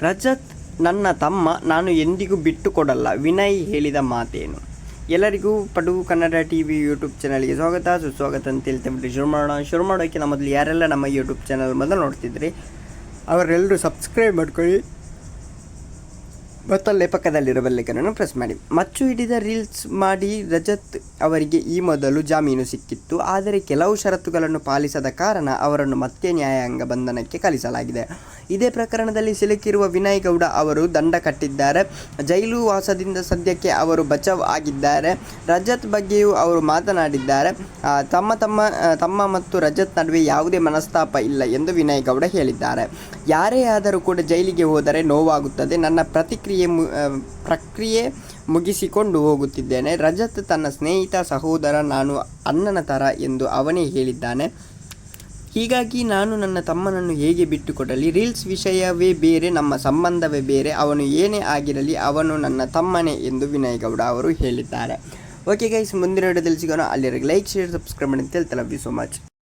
ರಜತ್ ನನ್ನ ತಮ್ಮ, ನಾನು ಎಂದಿಗೂ ಬಿಟ್ಟು ಕೊಡಲ್ಲ. ವಿನಯ್ ಹೇಳಿದ ಮಾತೇನು? ಎಲ್ಲರಿಗೂ ಪಡು ಕನ್ನಡ ಟಿವಿ ಯೂಟ್ಯೂಬ್ ಚಾನಲ್ಗೆ ಸ್ವಾಗತ ಸುಸ್ವಾಗತ ಅಂತ ಹೇಳ್ತೇವೆ. ಶುರು ಮಾಡೋಕ್ಕೆ ಮೊದಲು ಯಾರೆಲ್ಲ ನಮ್ಮ ಯೂಟ್ಯೂಬ್ ಚಾನಲ್ ಮೊದಲು ನೋಡ್ತಿದ್ರಿ ಅವರೆಲ್ಲರೂ ಸಬ್ಸ್ಕ್ರೈಬ್ ಮಾಡ್ಕೊಳ್ಳಿ ಮತ್ತಲ್ಲೇ ಪಕ್ಕದಲ್ಲಿರೋ ಬೆಲ್ಲೈಕನನ್ನು ಪ್ರೆಸ್ ಮಾಡಿ. ಮಚ್ಚು ಹಿಡಿದ ರೀಲ್ಸ್ ಮಾಡಿ ರಜತ್ ಅವರಿಗೆ ಈ ಮೊದಲು ಜಾಮೀನು ಸಿಕ್ಕಿತ್ತು. ಆದರೆ ಕೆಲವು ಷರತ್ತುಗಳನ್ನು ಪಾಲಿಸದ ಕಾರಣ ಅವರನ್ನು ಮತ್ತೆ ನ್ಯಾಯಾಂಗ ಬಂಧನಕ್ಕೆ ಕಳಿಸಲಾಗಿದೆ. ಇದೇ ಪ್ರಕರಣದಲ್ಲಿ ಸಿಲುಕಿರುವ ವಿನಯ್ ಗೌಡ ಅವರು ದಂಡ ಕಟ್ಟಿದ್ದಾರೆ. ಜೈಲು ವಾಸದಿಂದ ಸದ್ಯಕ್ಕೆ ಅವರು ಬಚಾವ್ ಆಗಿದ್ದಾರೆ. ರಜತ್ ಬಗ್ಗೆಯೂ ಅವರು ಮಾತನಾಡಿದ್ದಾರೆ. ತಮ್ಮ ಮತ್ತು ರಜತ್ ನಡುವೆ ಯಾವುದೇ ಮನಸ್ತಾಪ ಇಲ್ಲ ಎಂದು ವಿನಯ್ ಗೌಡ ಹೇಳಿದ್ದಾರೆ. ಯಾರೇ ಆದರೂ ಕೂಡ ಜೈಲಿಗೆ ಹೋದರೆ ನೋವಾಗುತ್ತದೆ. ನನ್ನ ಪ್ರಕ್ರಿಯೆ ಮುಗಿಸಿಕೊಂಡು ಹೋಗುತ್ತಿದ್ದೇನೆ. ರಜತ್ ತನ್ನ ಸ್ನೇಹಿತ, ಸಹೋದರ, ನಾನು ಅಣ್ಣನ ಥರ ಎಂದು ಅವನೇ ಹೇಳಿದ್ದಾನೆ. ಹೀಗಾಗಿ ನಾನು ನನ್ನ ತಮ್ಮನನ್ನು ಹೇಗೆ ಬಿಟ್ಟುಕೊಡಲಿ? ರೀಲ್ಸ್ ವಿಷಯವೇ ಬೇರೆ, ನಮ್ಮ ಸಂಬಂಧವೇ ಬೇರೆ. ಅವನು ಏನೇ ಆಗಿರಲಿ ಅವನು ನನ್ನ ತಮ್ಮನೇ ಎಂದು ವಿನಯ್ ಗೌಡ ಅವರು ಹೇಳಿದ್ದಾರೆ. ಓಕೆ ಗೈಸ್, ಮುಂದಿನ ವಿಡಿಯೋದಲ್ಲಿ ಸಿಗೋಣ. ಅಲ್ಲಿವರೆಗೆ ಲೈಕ್, ಶೇರ್, ಸಬ್ಸ್ಕ್ರೈಬ್ ಮಾಡಿ ಅಂತ ಹೇಳ್ತಾ ಲವ್ ಯು ಸೋ ಮಚ್.